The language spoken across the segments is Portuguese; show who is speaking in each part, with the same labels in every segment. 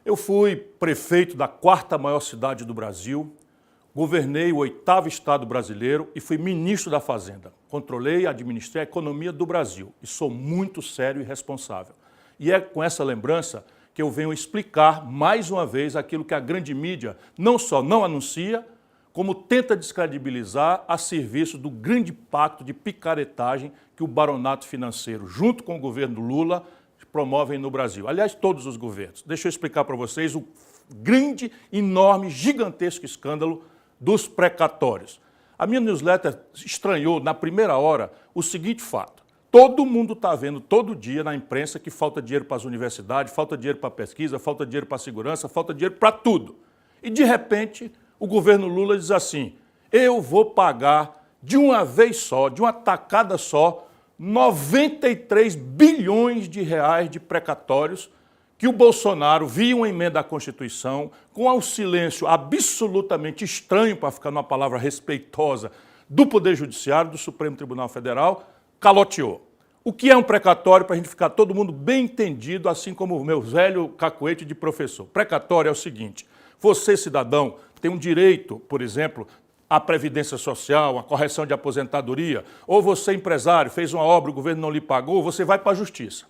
Speaker 1: Eu fui prefeito da 4ª maior cidade do Brasil, governei o 8º estado brasileiro e fui ministro da Fazenda. Controlei e administrei a economia do Brasil e sou muito sério e responsável. E é com essa lembrança que eu venho explicar mais uma vez aquilo que a grande mídia não só não anuncia, como tenta descredibilizar a serviço do grande pacto de picaretagem que o baronato financeiro, junto com o governo Lula, promovem no Brasil. Aliás, todos os governos. Deixa eu explicar para vocês o grande, enorme, gigantesco escândalo dos precatórios. A minha newsletter estranhou, na primeira hora, o seguinte fato. Todo mundo está vendo todo dia na imprensa que falta dinheiro para as universidades, falta dinheiro para a pesquisa, falta dinheiro para a segurança, falta dinheiro para tudo. E, de repente, o governo Lula diz assim, eu vou pagar de uma vez só, de uma tacada só, 93 bilhões de reais de precatórios que o Bolsonaro, via uma emenda à Constituição, com um silêncio absolutamente estranho, para ficar numa palavra respeitosa, do Poder Judiciário, do Supremo Tribunal Federal, caloteou. O que é um precatório, para a gente ficar todo mundo bem entendido, assim como o meu velho cacuete de professor? Precatório é o seguinte, você, cidadão, tem um direito, por exemplo, à previdência social, à correção de aposentadoria, ou você, empresário, fez uma obra, o governo não lhe pagou, você vai para a justiça.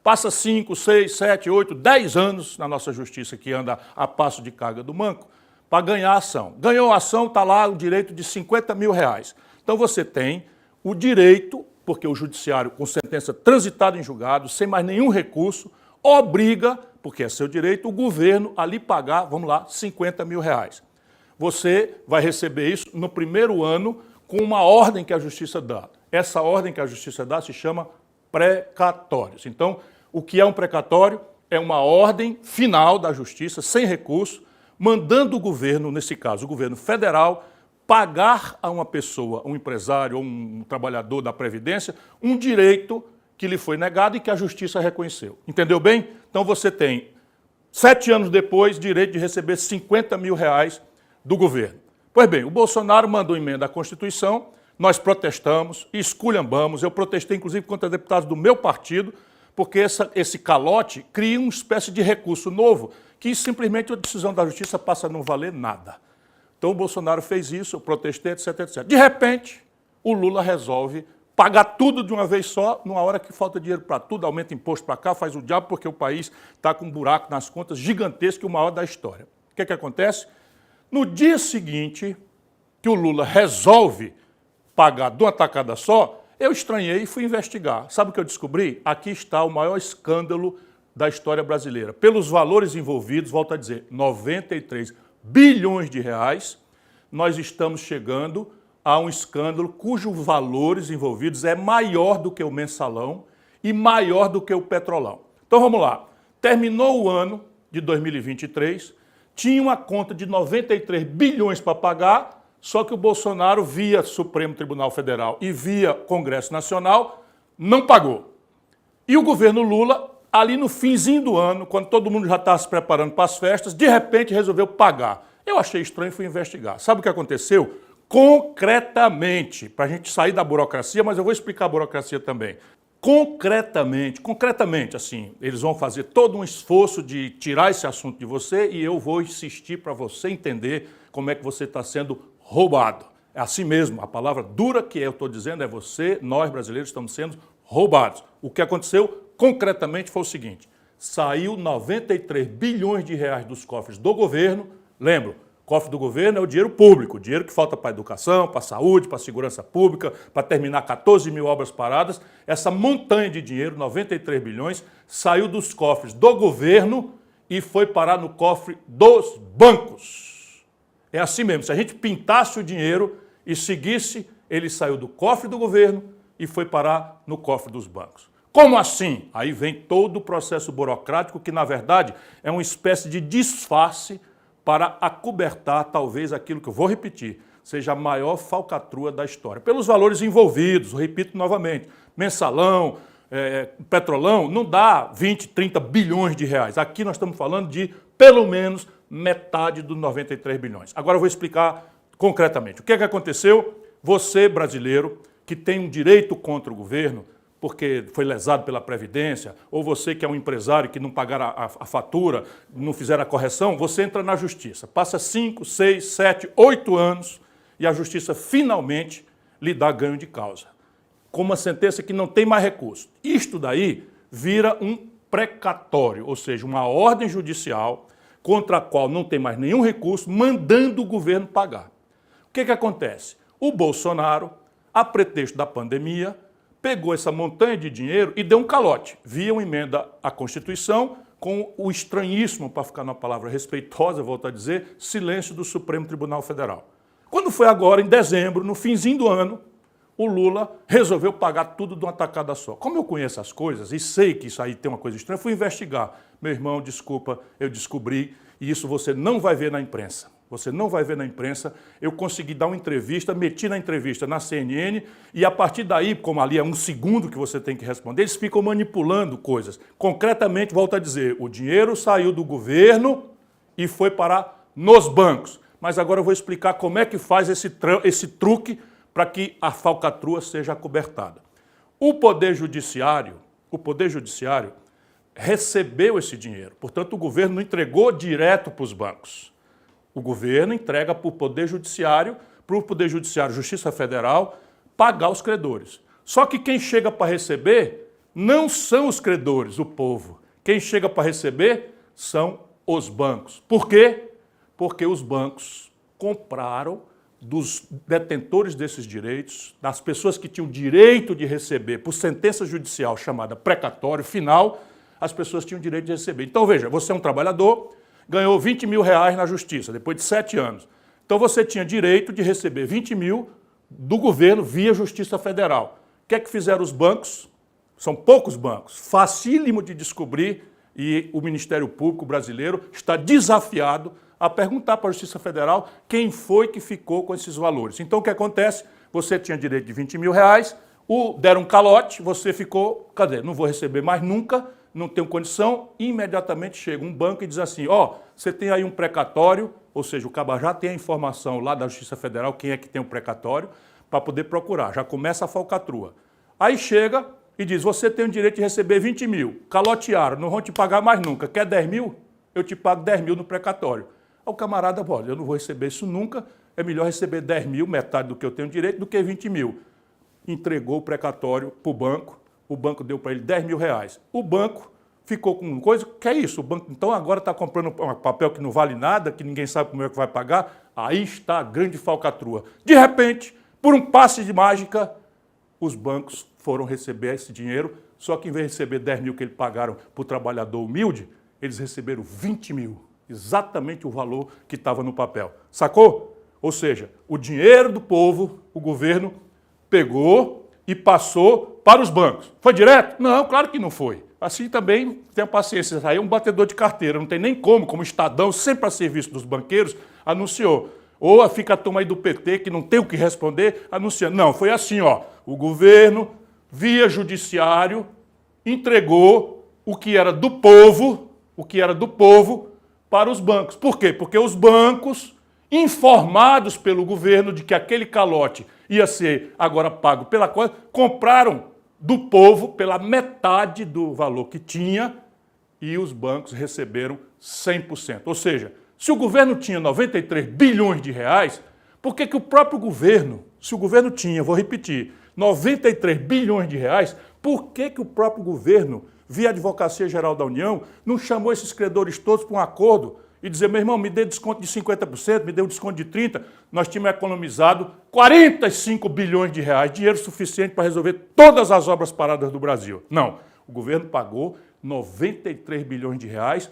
Speaker 1: Passa 5, 6, 7, 8, 10 anos na nossa justiça, que anda a passo de carga do manco, para ganhar a ação. Ganhou a ação, está lá o direito de 50 mil reais. Então você tem o direito, porque o judiciário, com sentença transitada em julgado, sem mais nenhum recurso, obriga, porque é seu direito, o governo a lhe pagar, vamos lá, 50 mil reais. Você vai receber isso no primeiro ano com uma ordem que a Justiça dá. Essa ordem que a Justiça dá se chama precatórios. Então, o que é um precatório? É uma ordem final da Justiça, sem recurso, mandando o governo, nesse caso o governo federal, pagar a uma pessoa, um empresário ou um trabalhador da Previdência, um direito que lhe foi negado e que a Justiça reconheceu. Entendeu bem? Então você tem, 7 anos depois, direito de receber 50 mil reais do governo. Pois bem, o Bolsonaro mandou emenda à Constituição, nós protestamos, esculhambamos, eu protestei inclusive contra deputados do meu partido, porque esse calote cria uma espécie de recurso novo, que simplesmente a decisão da Justiça passa a não valer nada. Então o Bolsonaro fez isso, eu protestei, etc, etc. De repente, o Lula resolve pagar tudo de uma vez só, numa hora que falta dinheiro para tudo, aumenta imposto para cá, faz o diabo, porque o país está com um buraco nas contas gigantesco e o maior da história. O que acontece? No dia seguinte, que o Lula resolve pagar de uma tacada só, eu estranhei e fui investigar. Sabe o que eu descobri? Aqui está o maior escândalo da história brasileira. Pelos valores envolvidos, volto a dizer, 93 bilhões de reais, nós estamos chegando a um escândalo cujos valores envolvidos é maior do que o mensalão e maior do que o petrolão. Então vamos lá. Terminou o ano de 2023, tinha uma conta de 93 bilhões para pagar, só que o Bolsonaro, via Supremo Tribunal Federal e via Congresso Nacional, não pagou. E o governo Lula, ali no finzinho do ano, quando todo mundo já estava se preparando para as festas, de repente resolveu pagar. Eu achei estranho e fui investigar. Sabe o que aconteceu? Concretamente, para a gente sair da burocracia, mas eu vou explicar a burocracia também. Concretamente, assim, eles vão fazer todo um esforço de tirar esse assunto de você e eu vou insistir para você entender como é que você está sendo roubado. É assim mesmo, a palavra dura que eu estou dizendo é você, nós brasileiros estamos sendo roubados. O que aconteceu concretamente foi o seguinte, saiu 93 bilhões de reais dos cofres do governo, lembro, cofre do governo é o dinheiro público, o dinheiro que falta para a educação, para a saúde, para a segurança pública, para terminar 14 mil obras paradas. Essa montanha de dinheiro, 93 bilhões, saiu dos cofres do governo e foi parar no cofre dos bancos. É assim mesmo, se a gente pintasse o dinheiro e seguisse, ele saiu do cofre do governo e foi parar no cofre dos bancos. Como assim? Aí vem todo o processo burocrático que, na verdade, é uma espécie de disfarce para acobertar, talvez, aquilo que eu vou repetir, seja a maior falcatrua da história. Pelos valores envolvidos, repito novamente, mensalão, petrolão, não dá 20, 30 bilhões de reais. Aqui nós estamos falando de, pelo menos, metade dos 93 bilhões. Agora eu vou explicar concretamente. O que é que aconteceu? Você, brasileiro, que tem um direito contra o governo, porque foi lesado pela Previdência, ou você que é um empresário que não pagar a fatura, não fizer a correção, você entra na Justiça. Passa 5, 6, 7, 8 anos e a Justiça finalmente lhe dá ganho de causa, com uma sentença que não tem mais recurso. Isto daí vira um precatório, ou seja, uma ordem judicial contra a qual não tem mais nenhum recurso, mandando o governo pagar. O que acontece? O Bolsonaro, a pretexto da pandemia, pegou essa montanha de dinheiro e deu um calote, via uma emenda à Constituição, com o estranhíssimo, para ficar numa palavra respeitosa, volto a dizer, silêncio do Supremo Tribunal Federal. Quando foi agora, em dezembro, no finzinho do ano, o Lula resolveu pagar tudo de uma tacada só. Como eu conheço as coisas e sei que isso aí tem uma coisa estranha, fui investigar. Meu irmão, desculpa, eu descobri, e isso você não vai ver na imprensa. Você não vai ver na imprensa. Eu consegui dar uma entrevista, meti na entrevista na CNN, e a partir daí, como ali é um segundo que você tem que responder, eles ficam manipulando coisas. Concretamente, volto a dizer, o dinheiro saiu do governo e foi parar nos bancos. Mas agora eu vou explicar como é que faz esse truque para que a falcatrua seja acobertada. O Poder Judiciário recebeu esse dinheiro. Portanto, o governo não entregou direto para os bancos. O governo entrega para o Poder Judiciário, Justiça Federal, pagar os credores. Só que quem chega para receber não são os credores, o povo. Quem chega para receber são os bancos. Por quê? Porque os bancos compraram dos detentores desses direitos, das pessoas que tinham direito de receber por sentença judicial chamada precatório final, as pessoas tinham direito de receber. Então, veja, você é um trabalhador, ganhou 20 mil reais na justiça, depois de 7 anos. Então, você tinha direito de receber 20 mil do governo via Justiça Federal. O que é que fizeram os bancos? São poucos bancos, facílimo de descobrir, e o Ministério Público brasileiro está desafiado a perguntar para a Justiça Federal quem foi que ficou com esses valores. Então, o que acontece? Você tinha direito de 20 mil reais, deram um calote, você ficou, cadê? Não vou receber mais nunca, não tenho condição, imediatamente chega um banco e diz assim, você tem aí um precatório, ou seja, o caba já tem a informação lá da Justiça Federal, quem é que tem o precatório, para poder procurar, já começa a falcatrua. Aí chega e diz, você tem o direito de receber 20 mil, calotearam, não vão te pagar mais nunca, quer 10 mil? Eu te pago 10 mil no precatório. Aí o camarada, olha, eu não vou receber isso nunca, é melhor receber 10 mil, metade do que eu tenho direito, do que 20 mil. Entregou o precatório para o banco deu para ele 10 mil reais. O banco ficou com coisa, que é isso? O banco então agora está comprando um papel que não vale nada, que ninguém sabe como é que vai pagar. Aí está a grande falcatrua. De repente, por um passe de mágica, os bancos foram receber esse dinheiro, só que em vez de receber 10 mil que eles pagaram para o trabalhador humilde, eles receberam 20 mil. Exatamente o valor que estava no papel. Sacou? Ou seja, o dinheiro do povo, o governo pegou e passou para os bancos. Foi direto? Não, claro que não foi. Assim também, tenha paciência, aí é um batedor de carteira, não tem nem como o Estadão, sempre a serviço dos banqueiros, anunciou. Ou fica a turma aí do PT, que não tem o que responder, anunciando. Não, foi assim, o governo, via judiciário, entregou o que era do povo, para os bancos. Por quê? Porque os bancos, informados pelo governo de que aquele calote ia ser agora pago pela coisa, compraram do povo pela metade do valor que tinha e os bancos receberam 100%. Ou seja, se o governo tinha 93 bilhões de reais, por que o próprio governo, se o governo tinha, vou repetir, 93 bilhões de reais, por que o próprio governo, via Advocacia Geral da União, não chamou esses credores todos para um acordo e dizer, meu irmão, me dê desconto de 50%, me dê um desconto de 30%, nós tínhamos economizado 45 bilhões de reais, dinheiro suficiente para resolver todas as obras paradas do Brasil. Não, o governo pagou 93 bilhões de reais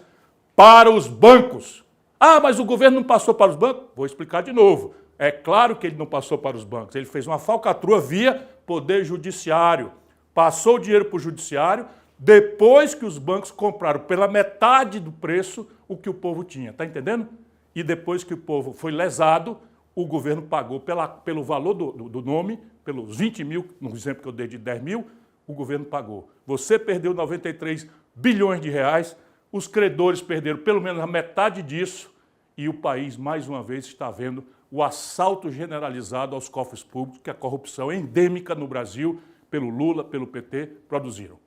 Speaker 1: para os bancos. Ah, mas o governo não passou para os bancos? Vou explicar de novo. É claro que ele não passou para os bancos, ele fez uma falcatrua via Poder Judiciário. Passou o dinheiro para o Judiciário, depois que os bancos compraram pela metade do preço o que o povo tinha, está entendendo? E depois que o povo foi lesado, o governo pagou pelo valor do nome, pelos 20 mil, no exemplo que eu dei de 10 mil, o governo pagou. Você perdeu 93 bilhões de reais, os credores perderam pelo menos a metade disso e o país, mais uma vez, está vendo o assalto generalizado aos cofres públicos, que a corrupção é endêmica no Brasil, pelo Lula, pelo PT, produziram.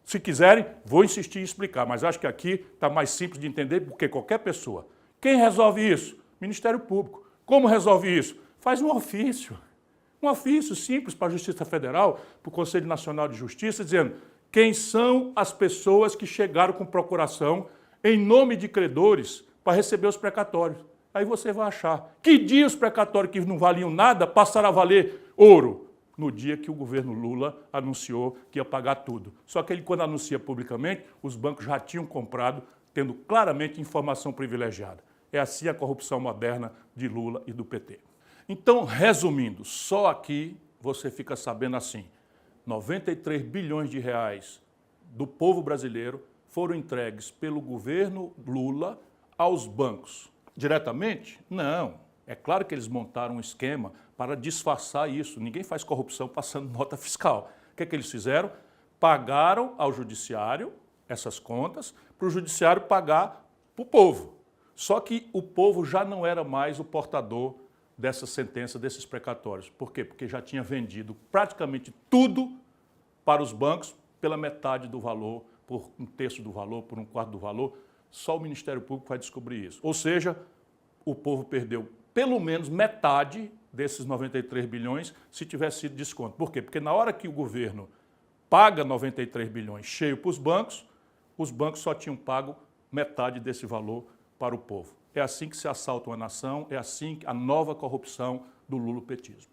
Speaker 1: Se quiserem, vou insistir em explicar, mas acho que aqui está mais simples de entender porque qualquer pessoa. Quem resolve isso? Ministério Público. Como resolve isso? Faz um ofício simples para a Justiça Federal, para o Conselho Nacional de Justiça, dizendo quem são as pessoas que chegaram com procuração em nome de credores para receber os precatórios. Aí você vai achar que dia os precatórios que não valiam nada passaram a valer ouro. No dia que o governo Lula anunciou que ia pagar tudo. Só que ele, quando anuncia publicamente, os bancos já tinham comprado, tendo claramente informação privilegiada. É assim a corrupção moderna de Lula e do PT. Então, resumindo, só aqui você fica sabendo assim, 93 bilhões de reais do povo brasileiro foram entregues pelo governo Lula aos bancos. Diretamente? Não. É claro que eles montaram um esquema para disfarçar isso. Ninguém faz corrupção passando nota fiscal. O que é que eles fizeram? Pagaram ao judiciário essas contas, para o judiciário pagar para o povo. Só que o povo já não era mais o portador dessa sentença, desses precatórios. Por quê? Porque já tinha vendido praticamente tudo para os bancos pela metade do valor, por um terço do valor, por um quarto do valor. Só o Ministério Público vai descobrir isso. Ou seja, o povo perdeu pelo menos metade desses 93 bilhões se tivesse sido desconto. Por quê? Porque na hora que o governo paga 93 bilhões cheio para os bancos só tinham pago metade desse valor para o povo. É assim que se assalta uma nação, é assim a nova corrupção do lulopetismo.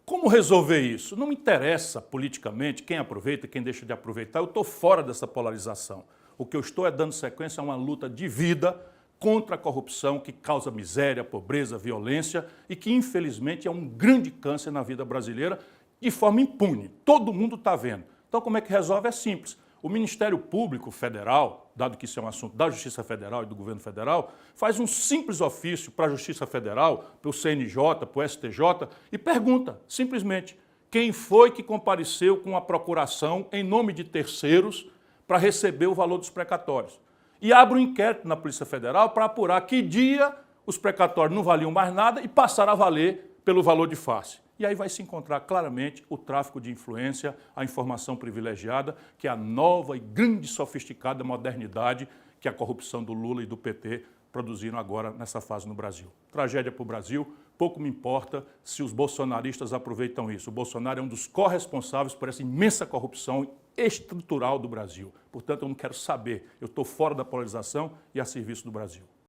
Speaker 1: Como resolver isso? Não me interessa politicamente quem aproveita e quem deixa de aproveitar, eu estou fora dessa polarização. O que eu estou é dando sequência a uma luta de vida contra a corrupção que causa miséria, pobreza, violência e que, infelizmente, é um grande câncer na vida brasileira de forma impune. Todo mundo está vendo. Então, como é que resolve? É simples. O Ministério Público Federal, dado que isso é um assunto da Justiça Federal e do Governo Federal, faz um simples ofício para a Justiça Federal, para o CNJ, para o STJ e pergunta, simplesmente, quem foi que compareceu com a procuração em nome de terceiros para receber o valor dos precatórios. E abre um inquérito na Polícia Federal para apurar que dia os precatórios não valiam mais nada e passaram a valer pelo valor de face. E aí vai se encontrar claramente o tráfico de influência, a informação privilegiada, que é a nova e grande sofisticada modernidade que a corrupção do Lula e do PT produziram agora nessa fase no Brasil. Tragédia para o Brasil, pouco me importa se os bolsonaristas aproveitam isso. O Bolsonaro é um dos corresponsáveis por essa imensa corrupção estrutural do Brasil. Portanto, eu não quero saber. Eu estou fora da polarização e a serviço do Brasil.